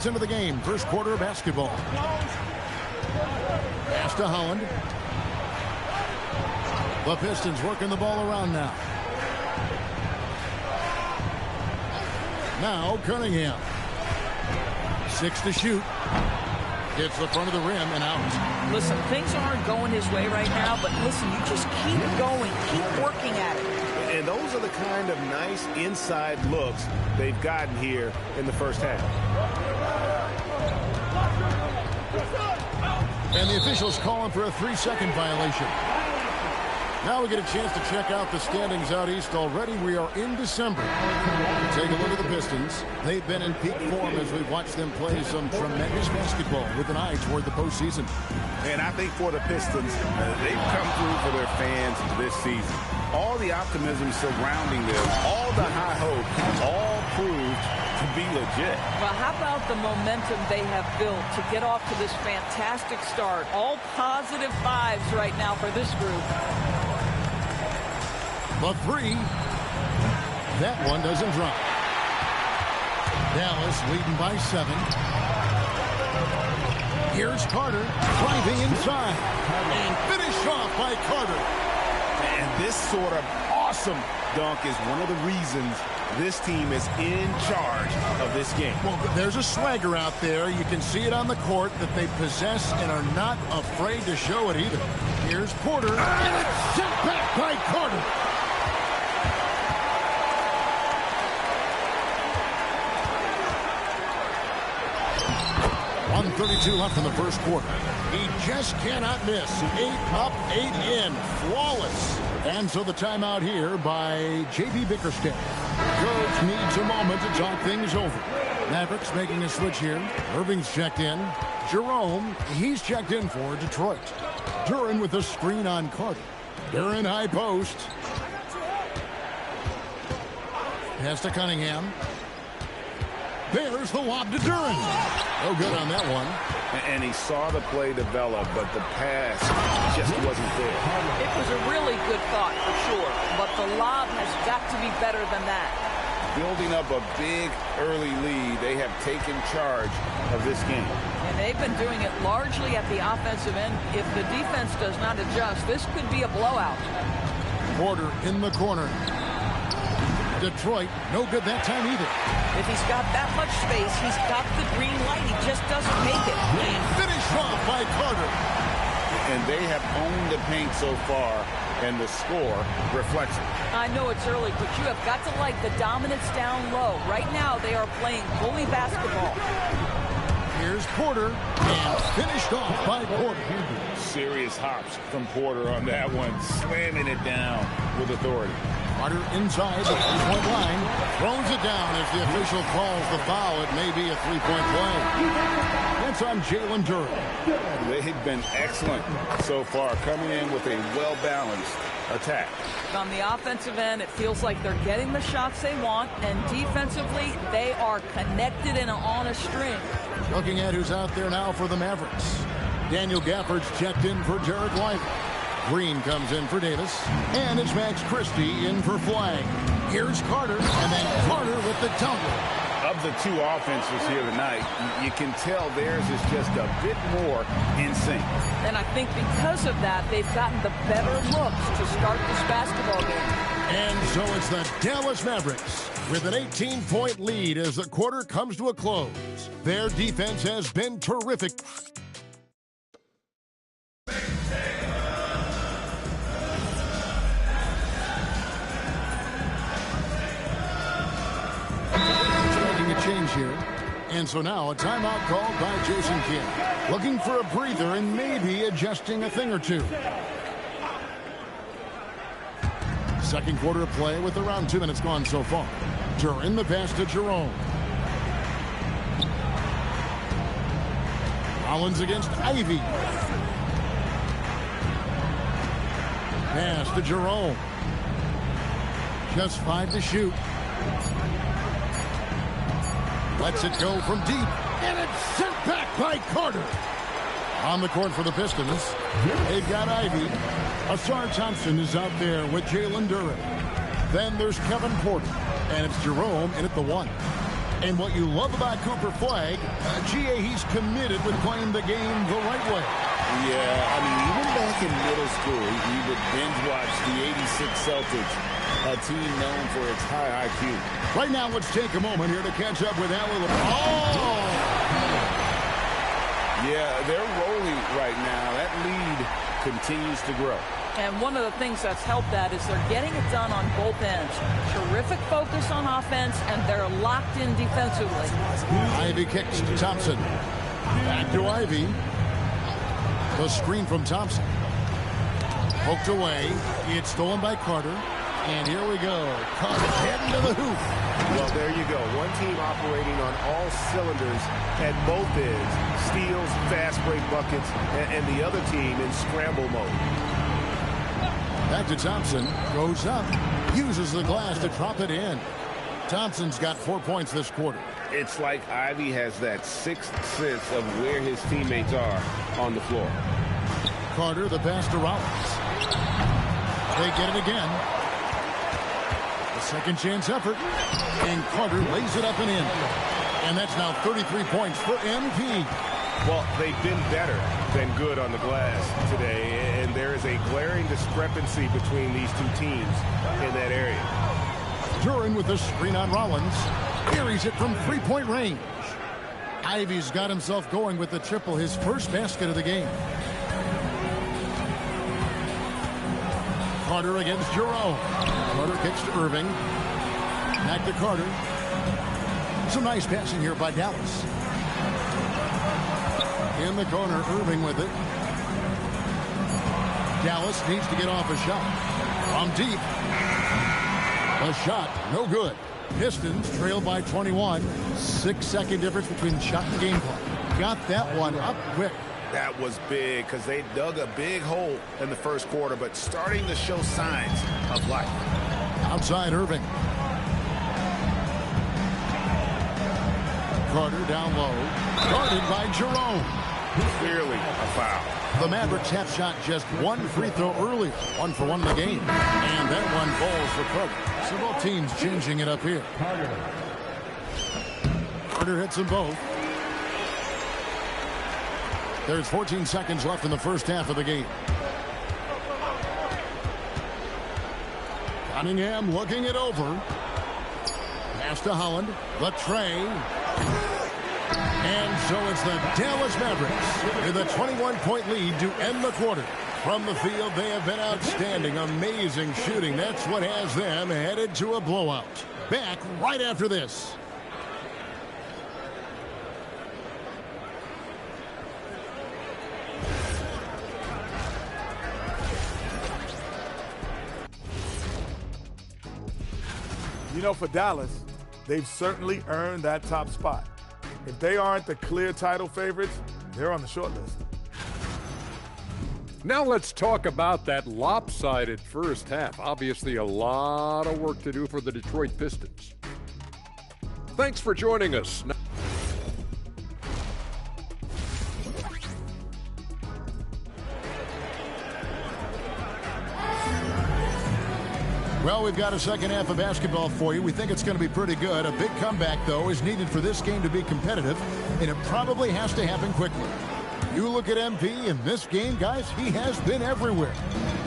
Into the game, first quarter of basketball. Pass to Holland. The Pistons working the ball around now. Now Cunningham. 6 to shoot. Hits the front of the rim and out. Listen, things aren't going his way right now, but listen, you just keep going, keep working at it. And those are the kind of nice inside looks they've gotten here in the first half. And the officials calling for a 3-second violation. Now we get a chance to check out the standings out east already. We are in December. Take a look at the Pistons. They've been in peak form as we've watched them play some tremendous basketball with an eye toward the postseason. And I think for the Pistons, they've come through for their fans this season. All the optimism surrounding them, all the high hope, all proved to be legit. Well, how about the momentum they have built to get off to this fantastic start? All positive vibes right now for this group. The three. That one doesn't drop. Dallas leading by 7. Here's Carter driving inside. And finished off by Carter. And this sort of awesome dunk is one of the reasons this team is in charge of this game. Well, there's a swagger out there. You can see it on the court that they possess and are not afraid to show it either. Here's Porter. And it's sent back by Carter. .132 left in the first quarter. He just cannot miss. 8 up, 8 in. Flawless. And so the timeout here by J.B. Bickerstaff. Coach needs a moment to talk things over. Mavericks making a switch here. Irving's checked in. Jerome, he's checked in for Detroit. Duren with a screen on Carter. Duren high post. Pass to Cunningham. There's the lob to Duren. No good on that one. And he saw the play develop, but the pass just wasn't there. It was a really good thought for sure, but the lob has got to be better than that. Building up a big early lead, they have taken charge of this game. And they've been doing it largely at the offensive end. If the defense does not adjust, this could be a blowout. Porter in the corner. Detroit, no good that time either. If he's got that much space, he's got the green light. He just doesn't make it. Finished off by Carter. And they have owned the paint so far, and the score reflects it. I know it's early, but you have got to like the dominance down low. Right now, they are playing bully basketball. Here's Porter, and finished off by Porter. Serious hops from Porter on that one, slamming it down with authority. Carter inside the 3-point line, throws it down as the official calls the foul. It may be a 3-point play. That's on Jalen Duren. They've been excellent so far, coming in with a well-balanced attack. On the offensive end, it feels like they're getting the shots they want, and defensively, they are connected and on a string. Looking at who's out there now for the Mavericks. Daniel Gafford's checked in for Jared Lively. Green comes in for Davis, and it's Max Christie in for Flag. Here's Carter, and then Carter with the dunk. Of the two offenses here tonight, you can tell theirs is just a bit more in sync. And I think because of that, they've gotten the better looks to start this basketball game. And so it's the Dallas Mavericks with an 18-point lead as the quarter comes to a close. Their defense has been terrific. Change here. And so now a timeout called by Jason Kidd. Looking for a breather and maybe adjusting a thing or two. Second quarter of play with around 2 minutes gone so far. Duren the pass to Jerome. Collins against Ivy. Pass to Jerome. Just 5 to shoot. Lets it go from deep, and it's sent back by Carter. On the court for the Pistons, they've got Ivy. Asar Thompson is out there with Jalen Duren. Then there's Kevin Porter, and it's Jerome in at the 1. And what you love about Cooper Flagg, he's committed with playing the game the right way. Yeah, I mean, even back in middle school, he would binge watch the '86 Celtics, a team known for its high IQ. Right now, let's take a moment here to catch up with Allie. Oh! Yeah, they're rolling right now. That lead continues to grow. And one of the things that's helped that is they're getting it done on both ends. Terrific focus on offense, and they're locked in defensively. Ivy kicks to Thompson. Back to Ivy. The screen from Thompson. Poked away. It's stolen by Carter. And here we go. Carter heading to the hoop. Well, there you go. One team operating on all cylinders at both ends. Steals, fast break buckets, and the other team in scramble mode. Back to Thompson. Goes up. Uses the glass to drop it in. Thompson's got 4 points this quarter. It's like Ivy has that sixth sense of where his teammates are on the floor. Carter, the pass to Rollins. They get it again. The second chance effort. And Carter lays it up and in. And that's now 33 points for MP. Well, they've been better than good on the glass today, and there is a glaring discrepancy between these two teams in that area. Duran with the screen on Rollins. Carries it from three-point range. Ivy's got himself going with the triple, his first basket of the game. Carter against Jerome. Carter kicks to Irving. Back to Carter. Some nice passing here by Dallas. In the corner, Irving with it. Dallas needs to get off a shot. From deep. A shot, no good. Pistons trail by 21. 6-second difference between shot and game clock. Got that one up quick. That was big because they dug a big hole in the first quarter, but starting to show signs of life. Outside Irving. Carter down low. Guarded by Jerome. Clearly a foul. The Mavericks have shot just one free throw earlier. 1 for 1 in the game. And that one falls for Carter. So both teams changing it up here. Carter hits them both. There's 14 seconds left in the first half of the game. Cunningham looking it over. Pass to Holland. The tray. And so it's the Dallas Mavericks with a 21-point lead to end the quarter. From the field, they have been outstanding. Amazing shooting. That's what has them headed to a blowout. Back right after this. You know, for Dallas, they've certainly earned that top spot. If they aren't the clear title favorites, they're on the short list. Now let's talk about that lopsided first half. Obviously, a lot of work to do for the Detroit Pistons. Thanks for joining us. Well, we've got a second half of basketball for you. We think it's going to be pretty good. A big comeback, though, is needed for this game to be competitive, and it probably has to happen quickly. You look at MP in this game, guys, he has been everywhere.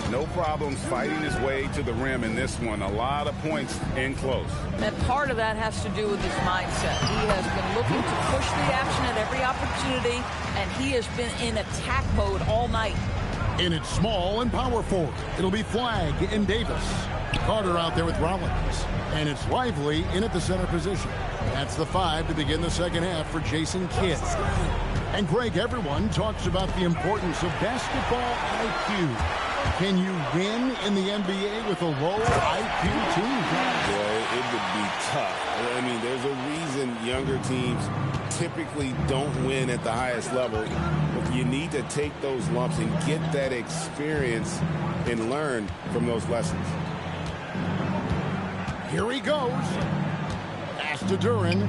No problems fighting his way to the rim in this one. A lot of points in close. And part of that has to do with his mindset. He has been looking to push the action at every opportunity, and he has been in attack mode all night. And it's small and power forward. It'll be Flagg and Davis. Carter out there with Rollins. And it's Lively in at the center position. That's the 5 to begin the second half for Jason Kidd. And Greg, everyone talks about the importance of basketball IQ. Can you win in the NBA with a low IQ team? Boy, it would be tough. I mean, there's a reason younger teams typically don't win at the highest level. But you need to take those lumps and get that experience and learn from those lessons. Here he goes. Pass to Duran.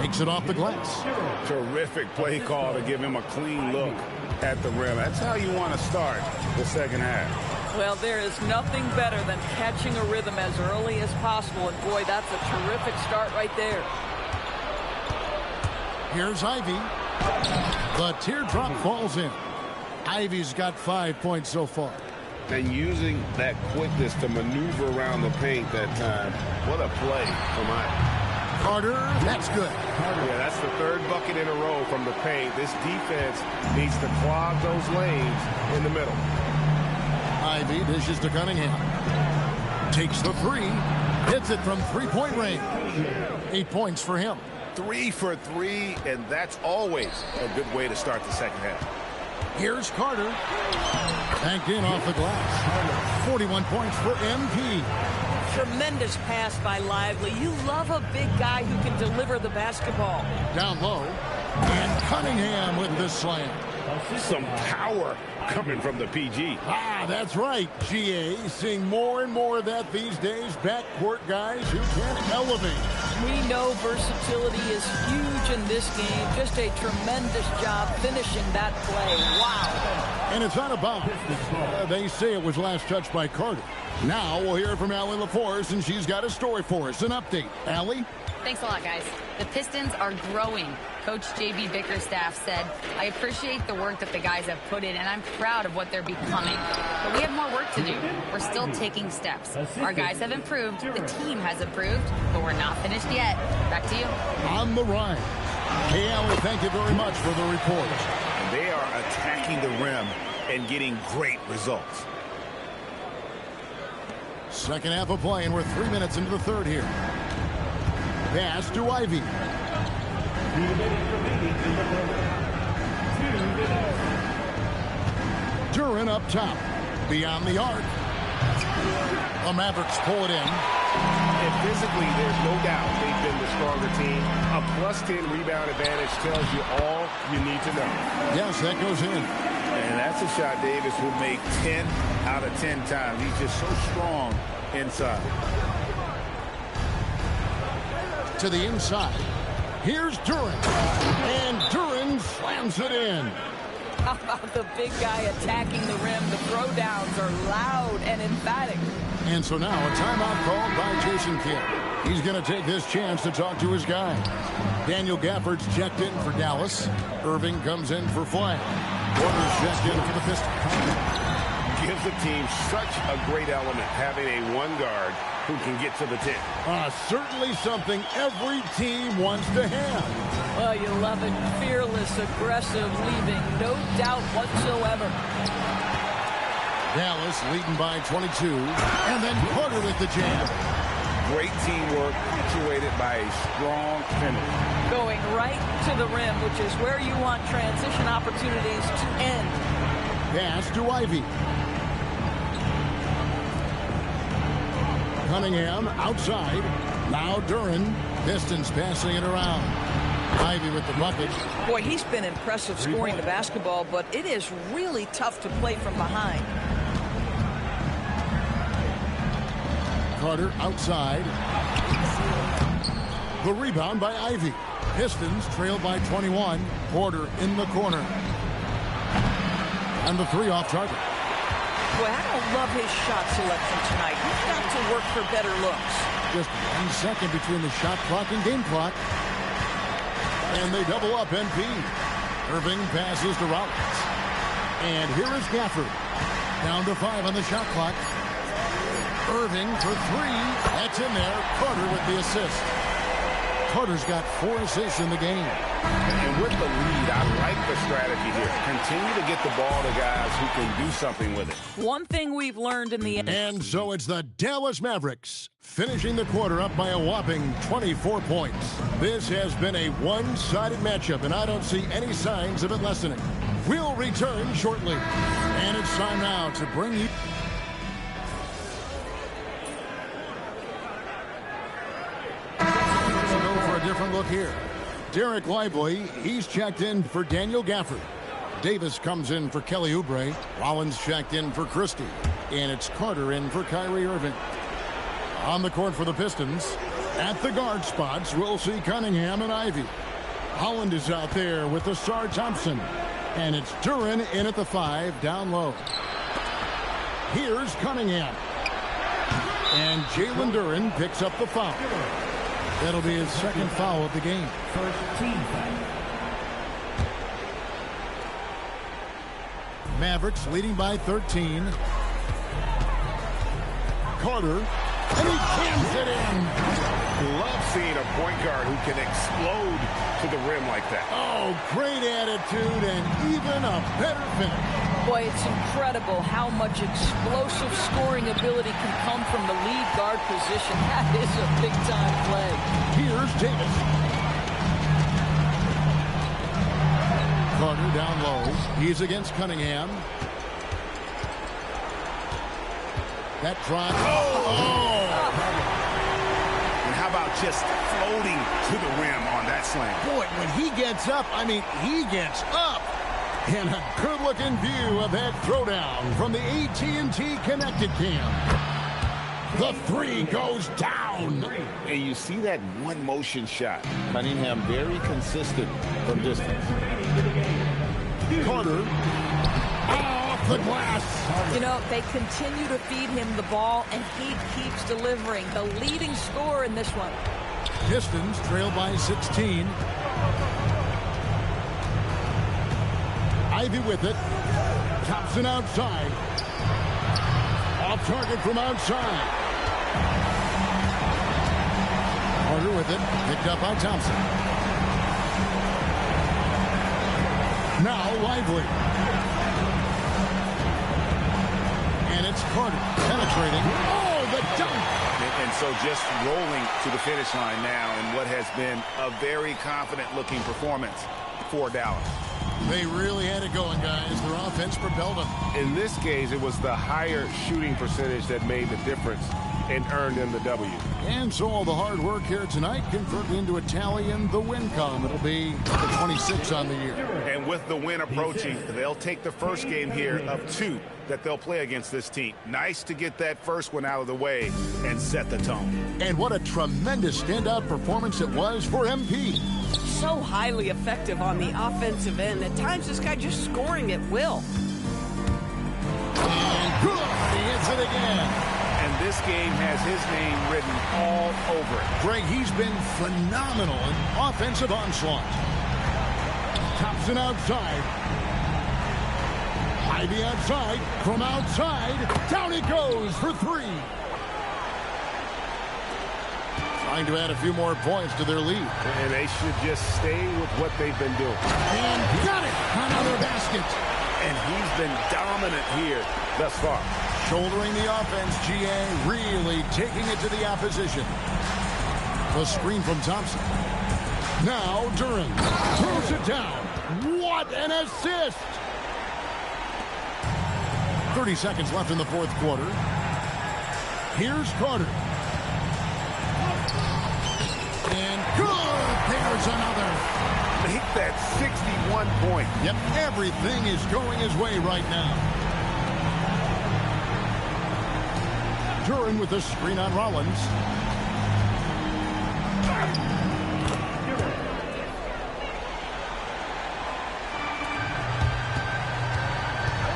Takes it off the glass. Terrific play call to give him a clean look at the rim. That's how you want to start the second half. Well, there is nothing better than catching a rhythm as early as possible. And, boy, that's a terrific start right there. Here's Ivy. The teardrop falls in. Ivy's got 5 points so far. And using that quickness to maneuver around the paint that time. What a play from Ivy. Carter, that's good. Yeah, that's the third bucket in a row from the paint. This defense needs to clog those lanes in the middle. Ivy dishes to Cunningham. Takes the three. Hits it from three-point range. 8 points for him. 3 for 3, and that's always a good way to start the second half. Here's Carter. Banked in off the glass. 41 points for MP. Tremendous pass by Lively. You love a big guy who can deliver the basketball. Down low. And Cunningham with the slam. Some power coming from the PG. That's right, GA. Seeing more and more of that these days. Backcourt guys who can elevate. We know versatility is huge in this game. Just a tremendous job finishing that play. Wow. And it's out of bounds. They say it was last touched by Carter. Now we'll hear from Allie LaForce, and she's got a story for us. An update. Allie? Thanks a lot, guys. The Pistons are growing. Coach J.B. Bickerstaff said, I appreciate the work that the guys have put in, and I'm proud of what they're becoming. But we have more work to do. We're still taking steps. Our guys have improved. The team has improved, but we're not finished yet. Back to you. On the rise. Hey, Allie, thank you very much for the report. And they are attacking the rim and getting great results. Second half of play, and we're 3 minutes into the third here. Pass to Ivy. Duren up top. Beyond the arc. The Mavericks pull it in. And physically, there's no doubt they've been the stronger team. A +10 rebound advantage tells you all you need to know. Yes, that goes in. And that's a shot Davis will make 10 out of 10 times. He's just so strong inside. To the inside. Here's Duren. And Duren slams it in. How about the big guy attacking the rim? The throwdowns are loud and emphatic. And so now a timeout called by Jason Kidd. He's going to take this chance to talk to his guy. Daniel Gafford's checked in for Dallas. Irving comes in for Flag. Porter's checked in for the Pistons. Gives the team such a great element having a one guard who can get to the 10. Certainly something every team wants to have. Well, you love it. Fearless, aggressive, leaving no doubt whatsoever. Dallas leading by 22. And then Porter with the jam. Great teamwork punctuated by a strong finish. Going right to the rim, which is where you want transition opportunities to end. Pass to Ivy. Cunningham outside. Now Duren. Pistons passing it around. Ivy with the bucket. Boy, he's been impressive scoring the basketball, but it is really tough to play from behind. Carter outside. The rebound by Ivy. Pistons trail by 21. Porter in the corner. And the three off target. Boy, I don't love his shot selection tonight. He's got to work for better looks. Just 1 second between the shot clock and game clock. And they double up NP. Irving passes to Rollins. And here is Gafford. Down to 5 on the shot clock. Irving for 3. That's in there. Carter with the assist. Carter's got 4 assists in the game. And with the lead, I like the strategy here. Continue to get the ball to guys who can do something with it. One thing we've learned in the... And so it's the Dallas Mavericks finishing the quarter up by a whopping 24 points. This has been a one-sided matchup, and I don't see any signs of it lessening. We'll return shortly. And it's time now to bring you... Different look here. Derek Lively, he's checked in for Daniel Gafford. Davis comes in for Kelly Oubre. Rollins checked in for Christie. And it's Carter in for Kyrie Irving. On the court for the Pistons. At the guard spots, we'll see Cunningham and Ivy. Holland is out there with Ausar Thompson. And it's Duren in at the 5, down low. Here's Cunningham. And Jalen Duren picks up the foul. That'll be his second foul of the game. First team foul. Mavericks leading by 13. Carter, and he cans it in. Love seeing a point guard who can explode to the rim like that. Oh, great attitude and even a better finish. Boy, it's incredible how much explosive scoring ability can come from the lead guard position. That is a big-time play. Here's Davis. Carter down low. He's against Cunningham. That drive. And how about just floating to the rim on that slam? Boy, when he gets up, I mean, he gets up. And a good-looking view of that throwdown from the AT&T Connected Cam. The three goes down. And you see that one motion shot. Cunningham very consistent from distance. Carter off the glass. You know, they continue to feed him the ball, and he keeps delivering. The leading scorer in this one. Pistons trail by 16. Ivy with it. Thompson outside. Off target from outside. Carter with it. Picked up by Thompson. Now Lively. And it's Carter penetrating. Oh, the dunk. And so just rolling to the finish line now in what has been a very confident-looking performance for Dallas. They really had it going, guys. Their offense propelled them. In this case, it was the higher shooting percentage that made the difference and earned them the W. And so all the hard work here tonight converted into a tally in the win column. It'll be the 26 on the year. And with the win approaching, they'll take the first game here of 2 that they'll play against this team. Nice to get that first one out of the way and set the tone. And what a tremendous standout performance it was for MP. So highly effective on the offensive end. At times, this guy just scoring at will. And good. He hits it again. And this game has his name written all over it. Greg, he's been phenomenal in offensive onslaught. Thompson outside. Ivy outside. From outside. Down he goes for 3. Trying to add a few more points to their lead. And they should just stay with what they've been doing. And got it. Another basket. And he's been dominant here thus far. Shouldering the offense, GA really taking it to the opposition. The screen from Thompson. Now Duren throws it down. What an assist! 30 seconds left in the fourth quarter. Here's Carter. And good! There's another. Make that 61 point. Yep, everything is going his way right now. Duren with the screen on Rollins.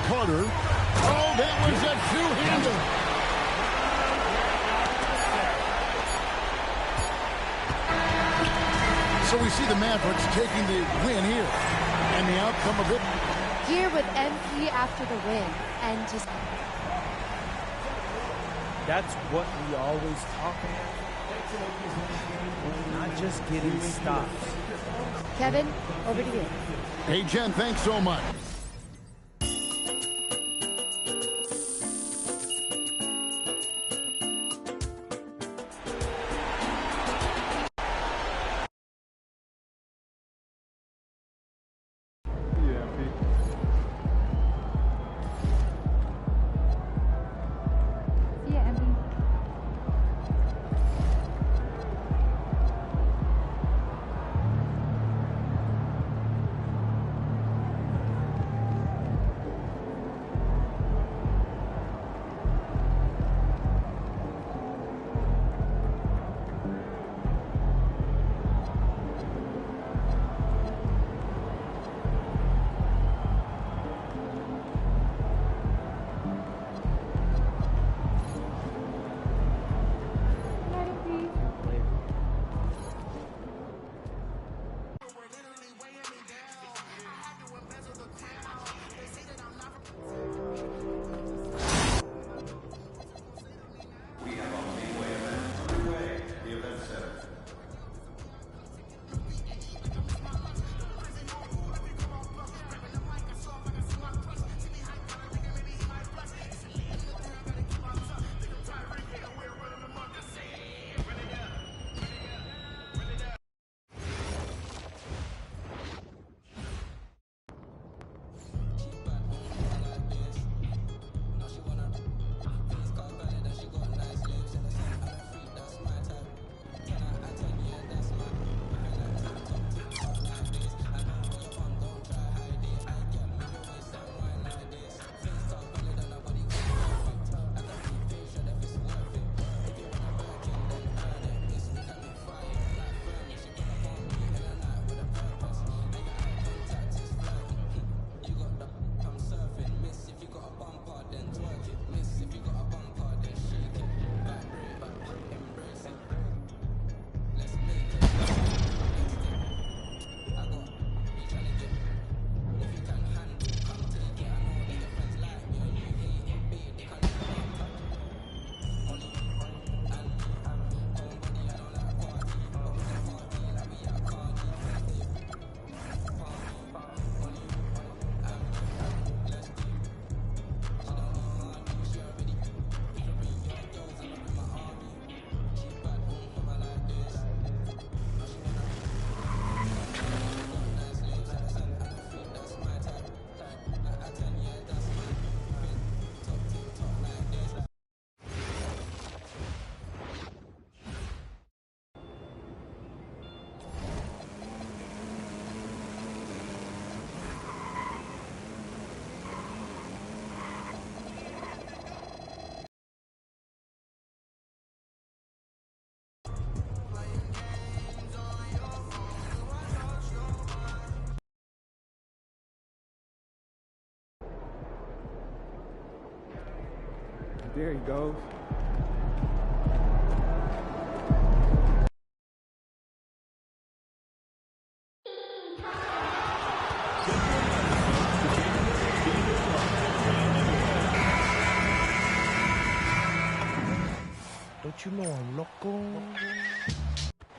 Carter. Oh, that was a two-hander. So we see the Mavericks taking the win here. And the outcome of it. Here with MP after the win. And just... That's what we always talk about. Not just getting stops. Kevin, over to you. Hey, Jen, thanks so much. There he goes. Don't you know I'm loco?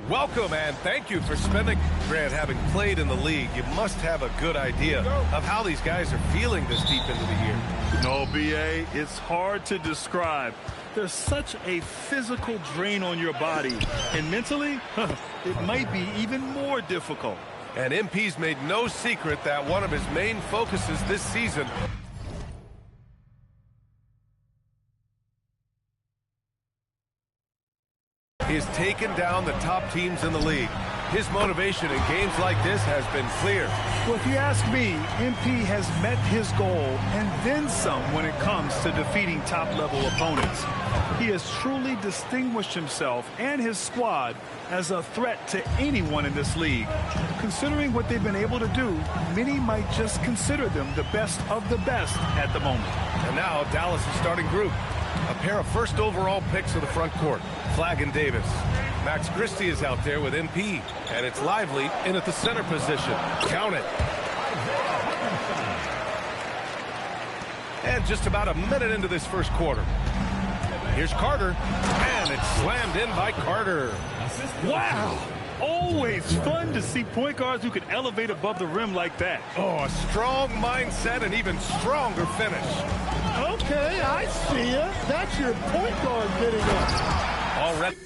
Welcome and thank you for spending. Grant, having played in the league, you must have a good idea of how these guys are feeling this deep into the year. No, BA, it's hard to describe. There's such a physical drain on your body, and mentally, it might be even more difficult. And MP's made no secret that one of his main focuses this season is taken down the top teams in the league. His motivation in games like this has been clear. Well, if you ask me, MP has met his goal and then some when it comes to defeating top-level opponents. He has truly distinguished himself and his squad as a threat to anyone in this league. Considering what they've been able to do, many might just consider them the best of the best at the moment. And now Dallas' starting group. A pair of first overall picks of the front court, Flagg and Davis. Max Christie is out there with MP, and it's Lively in at the center position. Count it. And just about a minute into this first quarter. Here's Carter, and it's slammed in by Carter. Wow! Always fun to see point guards who can elevate above the rim like that. Oh, a strong mindset and even stronger finish. Okay, I see ya. That's your point guard getting up. Already.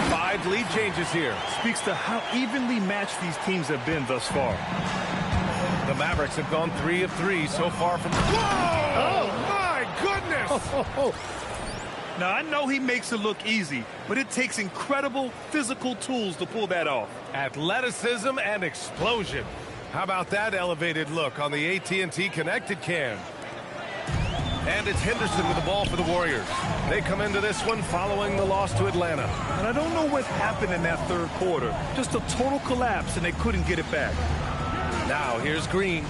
Five lead changes here. Speaks to how evenly matched these teams have been thus far. The Mavericks have gone 3 of 3 so far from... Whoa! Oh, my goodness! Now, I know he makes it look easy, but it takes incredible physical tools to pull that off. Athleticism and explosion. How about that elevated look on the AT&T Connected Cam? And it's Henderson with the ball for the Warriors. They come into this one following the loss to Atlanta. And I don't know what happened in that third quarter. Just a total collapse, and they couldn't get it back. Now, here's Green.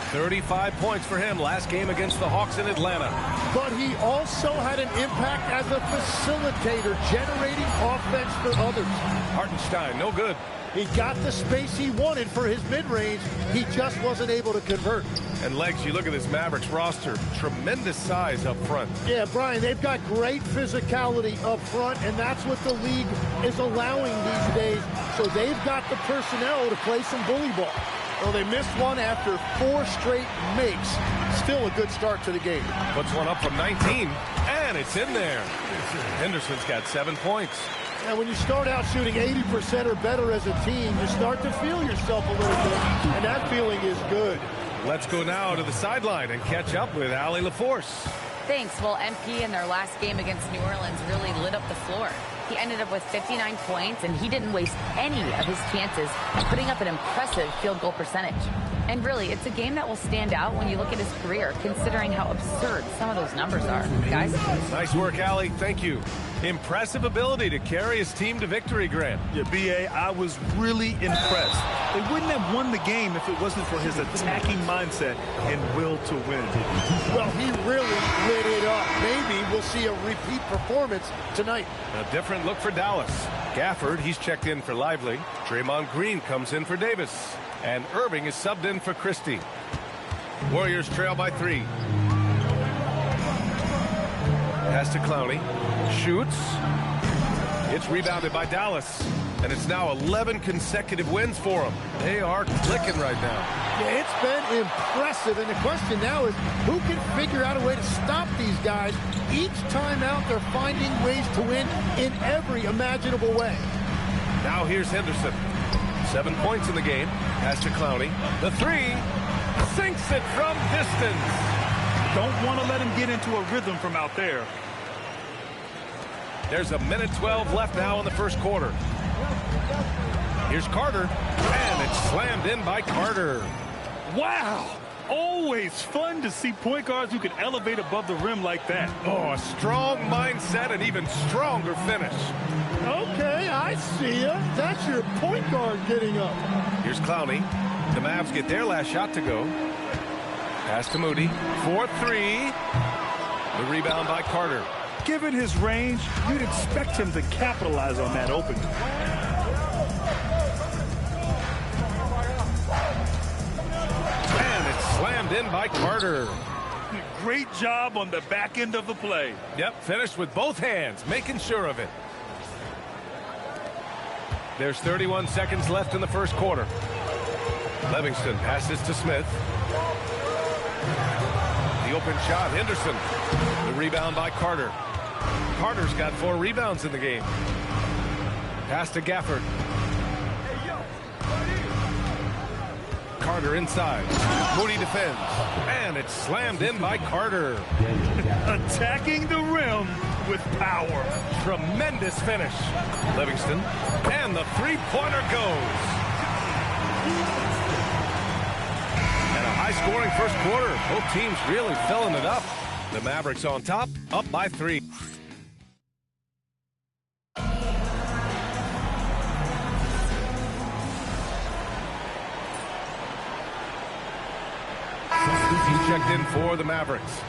35 points for him last game against the Hawks in Atlanta. But he also had an impact as a facilitator, generating offense for others. Hartenstein, no good. He got the space he wanted for his mid-range. He just wasn't able to convert. And Legs, you look at this Mavericks roster, tremendous size up front. Yeah, Brian, they've got great physicality up front, and that's what the league is allowing these days. So they've got the personnel to play some bully ball. Well, they missed one after 4 straight makes. Still a good start to the game. Puts one up from 19, and it's in there. Henderson's got 7 points. And when you start out shooting 80% or better as a team, you start to feel yourself a little bit, and that feeling is good. Let's go now to the sideline and catch up with Allie LaForce. Thanks. Well, MP in their last game against New Orleans really lit up the floor. He ended up with 59 points, and he didn't waste any of his chances, putting up an impressive field goal percentage. And really, it's a game that will stand out when you look at his career, considering how absurd some of those numbers are. Guys? Nice work, Allie. Thank you. Impressive ability to carry his team to victory, Grant. Yeah, B.A., I was really impressed. They wouldn't have won the game if it wasn't for his attacking mindset and will to win. Well, he really lit it up. Maybe we'll see a repeat performance tonight. A different look for Dallas. Gafford, he's checked in for Lively. Draymond Green comes in for Davis. And Irving is subbed in for Christie. Warriors trail by 3. Pass to Clowney. Shoots. It's rebounded by Dallas. And it's now 11 consecutive wins for them. They are clicking right now. Yeah, it's been impressive. And the question now is, who can figure out a way to stop these guys? Each time out, they're finding ways to win in every imaginable way. Now here's Henderson. 7 points in the game. Pass to Clowney. The 3. Sinks it from distance. Don't want to let him get into a rhythm from out there. There's a minute 12 left now in the first quarter. Here's Carter, and it's slammed in by Carter. Wow! Always fun to see point guards who can elevate above the rim like that. Oh, a strong mindset and even stronger finish. Okay, I see ya. That's your point guard getting up. Here's Clowney. The Mavs get their last shot to go. Pass to Moody. 4-3. The rebound by Carter. Given his range, you'd expect him to capitalize on that opening. And it's slammed in by Carter. Great job on the back end of the play. Yep, finished with both hands, making sure of it. There's 31 seconds left in the first quarter. Livingston passes to Smith. The open shot, Henderson. The rebound by Carter. Carter's got 4 rebounds in the game. Pass to Gafford. Carter inside. Moody defends. And it's slammed in by Carter. Attacking the rim with power. Tremendous finish. Livingston. And the three-pointer goes. And a high-scoring first quarter. Both teams really filling it up. The Mavericks on top, up by 3. He's checked in for the Mavericks.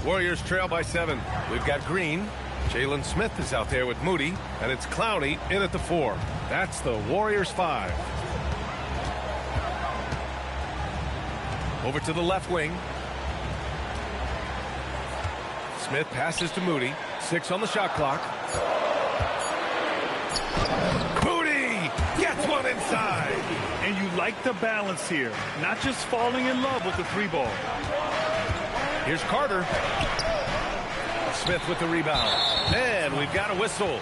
Warriors trail by 7. We've got Green. Jalen Smith is out there with Moody, and it's Clowney in at the 4. That's the Warriors 5. Over to the left wing. Smith passes to Moody. 6 on the shot clock. Moody gets one inside. And you like the balance here, not just falling in love with the 3-ball. Here's Carter. Smith with the rebound. And we've got a whistle.